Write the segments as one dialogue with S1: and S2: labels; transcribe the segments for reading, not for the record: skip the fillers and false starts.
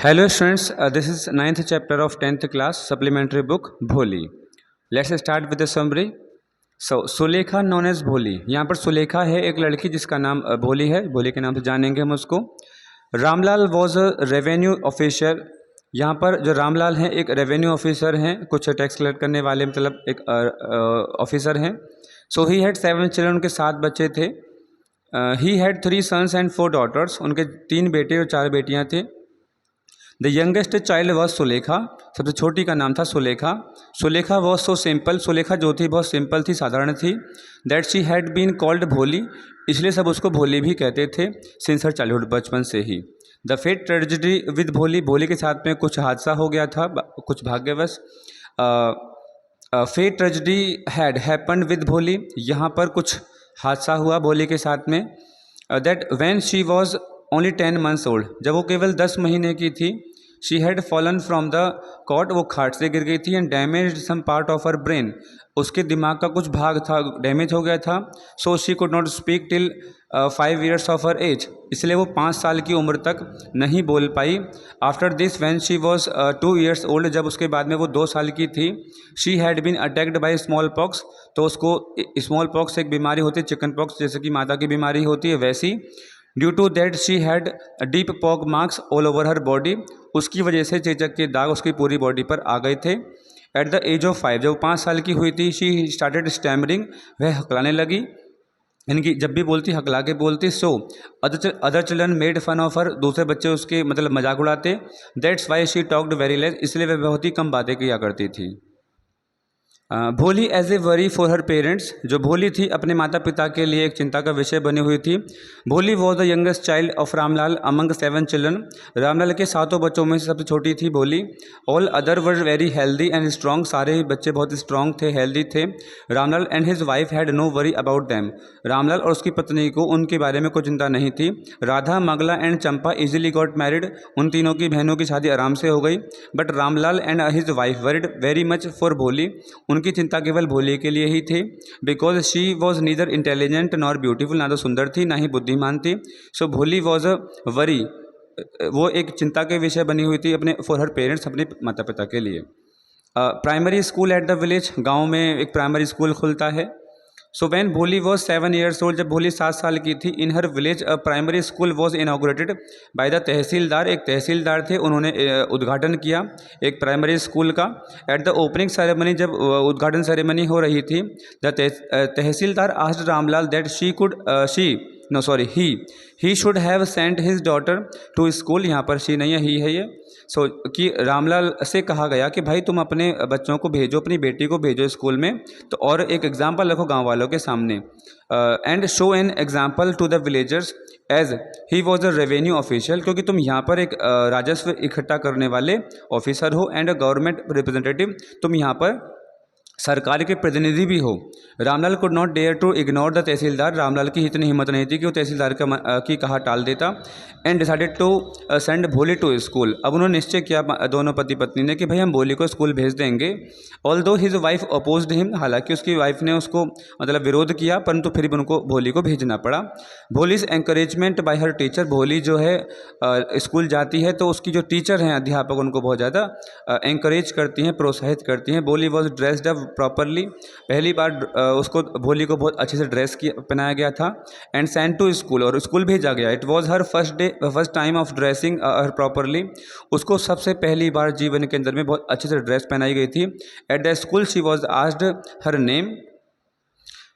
S1: Hello students, this is ninth chapter of 10th class supplementary book Bholi. Let's start with the summary. So Sulekha known as भोली, यहाँ पर सुलेखा है एक लड़की जिसका नाम भोली है, भोली के नाम से जानेंगे हम उसको। Ramlal was a revenue officer, यहाँ पर जो रामलाल हैं एक रेवेन्यू ऑफिसर हैं, कुछ टैक्स कलेक्ट करने वाले मतलब एक ऑफिसर हैं। सो ही हैड 7 चिल्ड्रन, उनके 7 बच्चे थे। He had 3 sons and 4 daughters, उनके 3 बेटे और 4 बेटियाँ थे। The youngest child was Sulekha, सबसे छोटी का नाम था सुलेखा। Sulekha was so simple, Sulekha जो थी बहुत सिंपल थी, साधारण थी। That she had been called Bholi, इसलिए सब उसको भोली भी कहते थे सिंस हर चाइल्डहुड, बचपन से ही। द फेट ट्रेजिडी विद भोली, भोली के साथ में कुछ हादसा हो गया था, कुछ भाग्यवश। Fate tragedy had happened with Bholi, यहाँ पर कुछ हादसा हुआ भोली के साथ में। That when she was only 10 months old, जब वो केवल 10 महीने की थी। She had fallen from the cot, वो खाट से गिर गई थी। And damage some part of her brain, उसके दिमाग का कुछ भाग था डैमेज हो गया था। So she could not speak till 5 years of her age, इसलिए वो 5 साल की उम्र तक नहीं बोल पाई। After this when she was 2 years old, जब उसके बाद में वो 2 साल की थी। She had been attacked by small pox, तो उसको स्मॉल पॉक्स एक बीमारी होती है, चिकन पॉक्स जैसे कि माता की बीमारी होती है वैसी। Due to that she had deep pock marks all over her body, उसकी वजह से चेचक के दाग उसकी पूरी बॉडी पर आ गए थे। एट द एज ऑफ 5, जब 5 साल की हुई थी, शी स्टार्टेड स्टैमरिंग, वह हकलाने लगी, यानी कि जब भी बोलती हकला के बोलती। So other children made fun of her, दूसरे बच्चे उसके मतलब मजाक उड़ाते। That's why she talked very less, इसलिए वह बहुत ही कम बातें किया करती थी। Bholi as a worry for her parents, जो भोली थी अपने माता पिता के लिए एक चिंता का विषय बनी हुई थी। Bholi was the youngest child of Ramlal among 7 children, Ramlal के 7 बच्चों में से सबसे छोटी थी Bholi. All other were very healthy and strong, सारे ही बच्चे बहुत स्ट्रॉन्ग थे, हेल्दी थे। Ramlal and his wife had no worry about them, Ramlal और उसकी पत्नी को उनके बारे में कोई चिंता नहीं थी। Radha, Mangala and Champa easily got married, उन तीनों की बहनों की शादी आराम से हो गई। But Ramlal and his wife worried very much for भोली, उनकी चिंता केवल भोली के लिए ही थी। Because she was neither intelligent nor beautiful, ना तो सुंदर थी ना ही बुद्धिमान थी। सो भोली वॉज अ वरी, वो एक चिंता के विषय बनी हुई थी अपने फॉर हर पेरेंट्स, अपने माता पिता के लिए। Primary school at the village, गाँव में एक प्राइमरी स्कूल खुलता है। So when Bholi was 7 years old, जब भोली 7 साल की थी। In her village a primary school was inaugurated by the tehsildar, एक तहसीलदार थे, उन्होंने उद्घाटन किया एक प्राइमरी स्कूल का। एट द ओपनिंग सेरेमनी, जब उद्घाटन सेरेमनी हो रही थी, the tehsildar asked Ramlal that he should have sent his daughter to school, यहाँ पर शी नहीं है, ही है ये। सो कि रामलाल से कहा गया कि भाई तुम अपने बच्चों को भेजो, अपनी बेटी को भेजो स्कूल में, तो और एक एग्जाम्पल रखो गांव वालों के सामने। And show an example to the villagers as he was a revenue official, क्योंकि तुम यहाँ पर एक राजस्व इकट्ठा करने वाले ऑफिसर हो एंड अ गवर्नमेंट रिप्रेजेंटेटिव, तुम यहाँ पर सरकार के प्रतिनिधि भी हो। Ramlal could not dare to ignore the tehsildar, Ramlal की इतनी हिम्मत नहीं थी कि वो तहसीलदार की कहा टाल देता। एंड डिसाइडेड टू सेंड भोली टू स्कूल, अब उन्होंने निश्चय किया दोनों पति पत्नी ने कि भाई हम भोली को स्कूल भेज देंगे। ऑल दो हिज वाइफ अपोज्ड हिम, हालांकि उसकी वाइफ ने उसको मतलब विरोध किया, परंतु फिर भी उनको भोली को भेजना पड़ा। Bholi's encouragement bye her teacher, भोली जो है स्कूल जाती है तो उसकी जो टीचर हैं अध्यापक उनको बहुत ज़्यादा एंकरेज करती हैं, प्रोत्साहित करती हैं। भोली वॉज ड्रेस्ड अप प्रॉपरली, पहली बार उसको भोली को बहुत अच्छे से ड्रेस किया पहनाया गया था। एंड सेंट टू स्कूल, और स्कूल भेजा गया। It was her first time of dressing her properly, उसको सबसे पहली बार जीवन के अंदर में बहुत अच्छे से ड्रेस पहनाई गई थी। At the school she was asked her name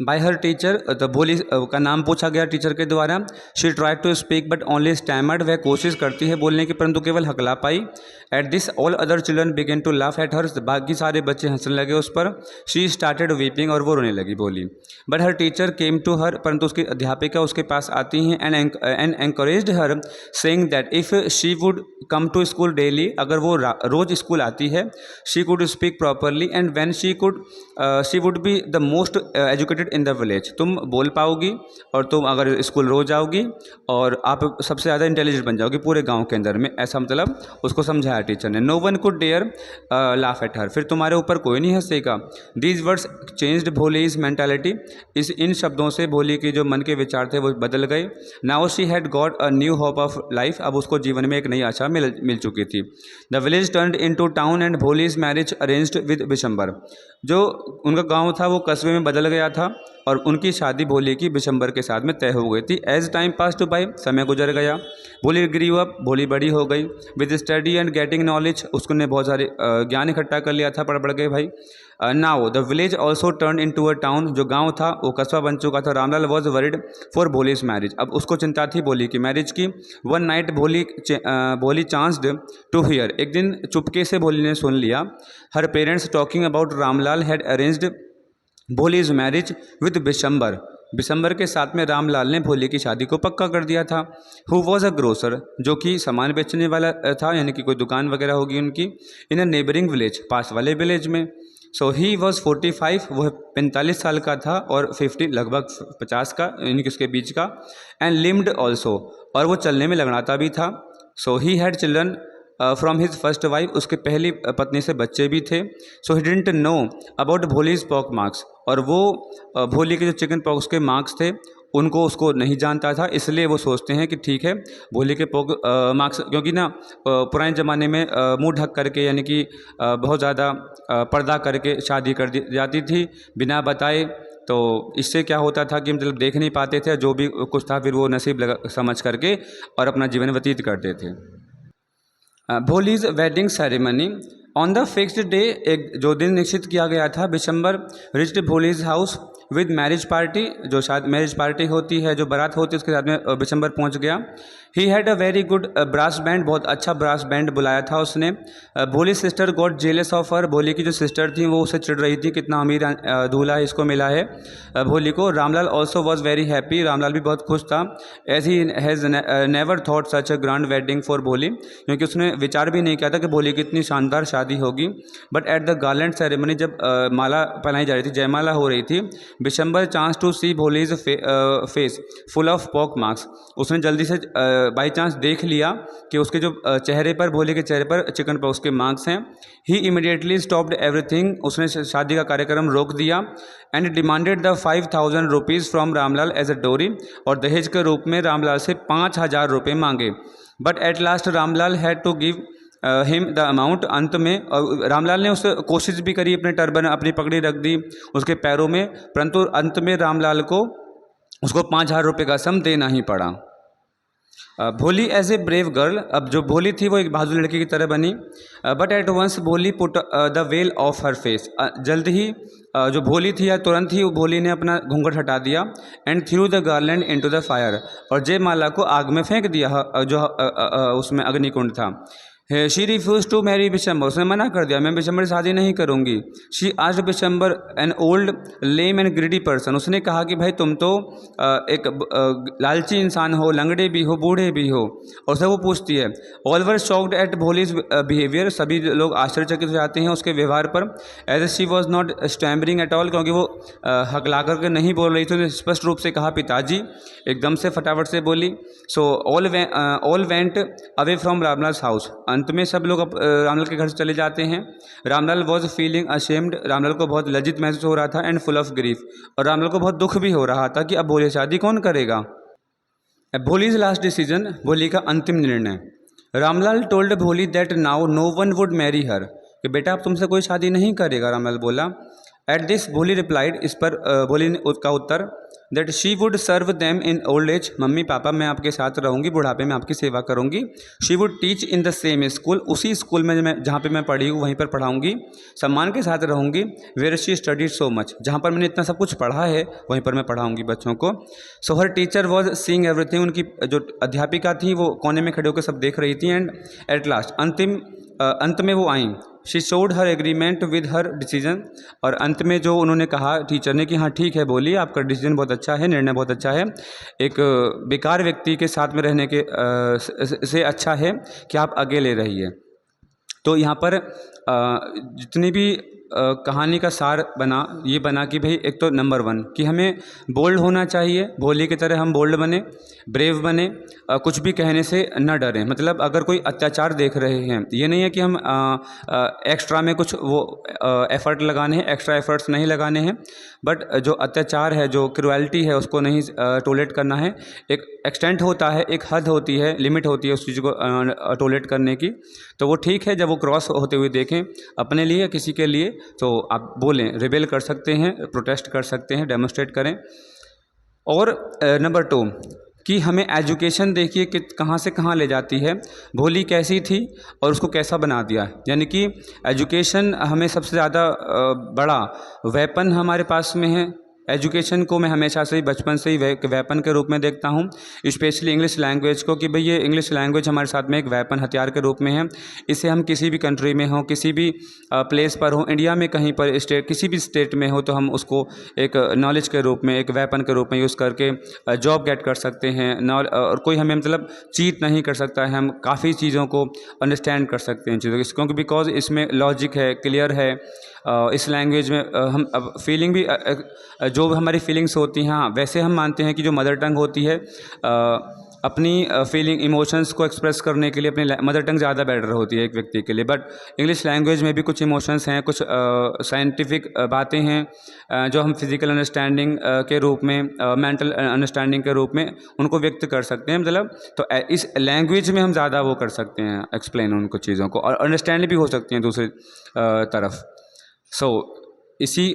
S1: by her teacher, तो भोली का नाम पूछा गया टीचर के द्वारा। She try to speak but only stammered, वह कोशिश करती है बोलने की परंतु केवल हकला पाई। At this all other children begin to laugh at her, बाकी सारे बच्चे हंसने लगे उस पर। शी स्टार्टेड वीपिंग, और वो रोने लगी Bholi. But her teacher came to her, परंतु उसकी अध्यापिका उसके पास आती हैं। And encouraged her saying that if she would come to school daily, अगर वो रोज स्कूल आती है, she could speak properly and when she would be the most educated educated in the village, तुम बोल पाओगी और तुम अगर स्कूल रोज आओगी और आप सबसे ज़्यादा इंटेलिजेंट बन जाओगी पूरे गांव के अंदर में, ऐसा मतलब उसको समझाया टीचर ने। No one could dare laugh at her, फिर तुम्हारे ऊपर कोई नहीं हंसेगा। These words changed Bholi's mentality, इन शब्दों से भोली के जो मन के विचार थे वो बदल गए। Now she had got a new hope of life, अब उसको जीवन में एक नई आशा मिल चुकी थी। The village turned into town and Bholi's marriage arranged with Bishambar, जो उनका गांव था वो कस्बे में बदल गया था और उनकी शादी भोली की बिशंबर के साथ में तय हो गई थी। As time pass to by, समय गुजर गया। भोली ग्रीव अप, भोली बड़ी हो गई। With study and getting knowledge, उसने बहुत सारे ज्ञान इकट्ठा कर लिया था पढ़ के भाई। Now the village also turn into a town, जो गांव था वो कस्बा बन चुका था। Ramlal was worried for Bholi's marriage, अब उसको चिंता थी भोली की मैरिज की। One night Bholi chanced to hear, एक दिन चुपके से भोली ने सुन लिया। Her parents talking about Ramlal had arranged Bholi's marriage with Bishambar, Bishambar के साथ में रामलाल ने भोली की शादी को पक्का कर दिया था। हु वॉज अ ग्रोसर, जो कि सामान बेचने वाला था, यानी कि कोई दुकान वगैरह होगी उनकी। इन अ नेबरिंग विलेज, पास वाले विलेज में। सो ही वॉज 45, वह 45 साल का था, और 50 लगभग 50 का, यानी कि उसके बीच का। एंड लिम्ड ऑल्सो, और वो चलने में लगड़ाता भी था। So he had children from his first wife, उसके पहली पत्नी से बच्चे भी थे। So he didn't know about Bholi's pock marks, और वो भोली के जो चिकन पॉक्स के मार्क्स थे उनको उसको नहीं जानता था, इसलिए वो सोचते हैं कि ठीक है भोली के पॉक मार्क्स, क्योंकि ना पुराने ज़माने में मुंह ढक करके, यानी कि बहुत ज़्यादा पर्दा करके शादी कर दी जाती थी बिना बताए। तो इससे क्या होता था कि मतलब देख नहीं पाते थे, जो भी कुछ था फिर वो नसीब समझ करके और अपना जीवन व्यतीत करते थे। Bholi's wedding ceremony on the fixed day, एक जो दिन निश्चित किया गया था, Bishambar reached Bholi's house with marriage party, जो शायद मैरिज पार्टी होती है, जो बारात होती है उसके साथ में बिशंबर पहुंच गया। He had a very good brass band, बहुत अच्छा ब्रास बैंड बुलाया था उसने। Bholi sister got jealous of her, Bholi की जो सिस्टर थी वो उसे चिढ़ रही थी, कितना अमीर दूल्हा इसको मिला है भोली को। Ramlal also was very happy, Ramlal भी बहुत खुश था। As he has never thought such a grand wedding for Bholi, क्योंकि उसने विचार भी नहीं किया था कि भोली की इतनी शानदार शादी होगी। But at the garland ceremony, जब माला पहनाई जा रही थी, जयमाला हो रही थी, Bishambar chance to see Bholi's face full of pock marks, उसने जल्दी से बाई चांस देख लिया कि उसके जो चेहरे पर, भोली के चेहरे पर चिकन पॉक्स के मार्क्स हैं। ही इमीडिएटली स्टॉप्ड एवरीथिंग, उसने शादी का कार्यक्रम रोक दिया। And demanded the 5000 rupees from Ramlal as a dowry, और दहेज के रूप में रामलाल से 5000 रुपये मांगे। But at last Ramlal had to give him the amount, अंत में रामलाल ने उससे कोशिश भी करी, अपने टर्बन अपनी पगड़ी रख दी उसके पैरों में, परंतु अंत में रामलाल को उसको 5000 रुपये का सम देना ही पड़ा। भोली एज ए ब्रेव गर्ल, अब जो भोली थी वो एक बहादुर लड़की की तरह बनी। बट एट वंस भोली put the well of her face, जल्द ही जो भोली थी या तुरंत ही भोली ने अपना घूंघट हटा दिया। And through the garland into the fire, और जयमाला को आग में फेंक दिया, जो उसमें अग्निकुंड था। She refuse to marry Bishambar, उसने मना कर दिया, मैं बिशंबर से शादी नहीं करूंगी। She asked Bishambar an old lame and greedy person, उसने कहा कि भाई तुम तो एक लालची इंसान हो, लंगड़े भी हो, बूढ़े भी हो, और उससे वो पूछती है। All were shocked at Bholi's behaviour, सभी लोग आश्चर्यचकित हो जाते हैं उसके व्यवहार पर। As she was not stammering at all, क्योंकि वो हकला करके नहीं बोल रही थी, तो स्पष्ट रूप से कहा पिताजी, एकदम से फटाफट से बोली। So all went away from Ramlal house, अंत में सब लोग रामलाल के घर से चले जाते हैं। Ramlal was feeling ashamed, Ramlal को बहुत लज्जित महसूस हो रहा था। एंड फुल ऑफ ग्रीफ, और रामलाल को बहुत दुख भी हो रहा था कि अब भोली शादी कौन करेगा। भोलीज लास्ट डिसीजन, भोली का अंतिम निर्णय। Ramlal told Bholi that now no one would marry her, कि बेटा अब तुमसे कोई शादी नहीं करेगा, रामलाल बोला। एट दिस भोली रिप्लाइड, इस पर भोली ने उसका उत्तर, that she would serve them in old age, mummy papa मैं आपके साथ रहूँगी, बुढ़ापे में आपकी सेवा करूँगी। She would teach in the same school, उसी स्कूल में मैं जहाँ पे मैं पढ़ी हूँ वहीं पर पढ़ाऊँगी, सम्मान के साथ रहूँगी। Where she studied so much, जहाँ पर मैंने इतना सब कुछ पढ़ा है वहीं पर मैं पढ़ाऊँगी बच्चों को। सो हर टीचर वॉज सीइंग एवरीथिंग, उनकी जो अध्यापिका थी वो कोने में खड़े होकर सब देख रही थी। एंड एट लास्ट, अंत में वो आई। She showed her agreement with her decision, और अंत में जो उन्होंने कहा टीचर ने कि हाँ ठीक है बोलिए, आपका डिसीजन बहुत अच्छा है, निर्णय बहुत अच्छा है, एक बेकार व्यक्ति के साथ में रहने के से अच्छा है कि आप अकेले रहिए। तो यहाँ पर जितनी भी कहानी का सार ये बना कि भाई एक तो नंबर 1 कि हमें बोल्ड होना चाहिए, भोली की तरह हम बोल्ड बने, ब्रेव बने, कुछ भी कहने से न डरें। मतलब अगर कोई अत्याचार देख रहे हैं, ये नहीं है कि हम एक्स्ट्रा में कुछ वो एफ़र्ट लगाने हैं, एक्स्ट्रा एफ़र्ट्स नहीं लगाने हैं, बट जो अत्याचार है, जो क्रुएल्टी है, उसको नहीं टॉलरेट करना है। एक एक्सटेंट होता है, एक हद होती है, लिमिट होती है उस चीज़ को टॉलरेट करने की। तो वो ठीक है, जब वो क्रॉस होते हुए देखें अपने लिए, किसी के लिए, तो आप बोलें, रिबेल कर सकते हैं, प्रोटेस्ट कर सकते हैं, डेमोन्स्ट्रेट करें। और नंबर 2 कि हमें एजुकेशन देखिए कि कहाँ से कहाँ ले जाती है, भोली कैसी थी और उसको कैसा बना दिया। यानी कि एजुकेशन हमें सबसे ज़्यादा बड़ा वेपन हमारे पास में है। एजुकेशन को मैं हमेशा से ही बचपन से ही वेपन के रूप में देखता हूँ, स्पेशली इंग्लिश लैंग्वेज को, कि भाई ये इंग्लिश लैंग्वेज हमारे साथ में एक वेपन, हथियार के रूप में है। इसे हम किसी भी कंट्री में हों, किसी भी प्लेस पर हो, इंडिया में कहीं पर स्टेट, किसी भी स्टेट में हो, तो हम उसको एक नॉलेज के रूप में, एक वेपन के रूप में यूज़ करके जॉब गेट कर सकते हैं। और कोई हमें मतलब चीट नहीं कर सकता है, हम काफ़ी चीज़ों को अंडरस्टैंड कर सकते हैं चीज़ों को, क्योंकि बिकॉज इसमें लॉजिक है, क्लियर है। इस लैंग्वेज में हम अब फीलिंग भी जो हमारी फीलिंग्स होती हैं, हाँ, वैसे हम मानते हैं कि जो मदर टंग होती है अपनी फीलिंग, इमोशंस को एक्सप्रेस करने के लिए अपनी मदर टंग ज़्यादा बेटर होती है एक व्यक्ति के लिए। बट इंग्लिश लैंग्वेज में भी कुछ इमोशंस हैं, कुछ साइंटिफिक बातें हैं जो हम फिज़िकल अंडरस्टैंडिंग के रूप में, मेंटल अंडरस्टैंडिंग के रूप में उनको व्यक्त कर सकते हैं। मतलब तो इस लैंग्वेज में हम ज़्यादा वो कर सकते हैं, एक्सप्लेन उनको चीज़ों को, और अंडरस्टैंड भी हो सकती हैं दूसरी तरफ। सो इसी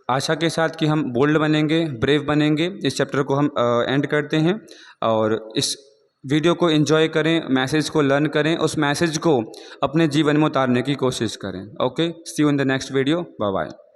S1: आशा के साथ कि हम बोल्ड बनेंगे, ब्रेव बनेंगे, इस चैप्टर को हम एंड करते हैं। और इस वीडियो को एंजॉय करें, मैसेज को लर्न करें, उस मैसेज को अपने जीवन में उतारने की कोशिश करें। Okay, see you in the next video, bye bye.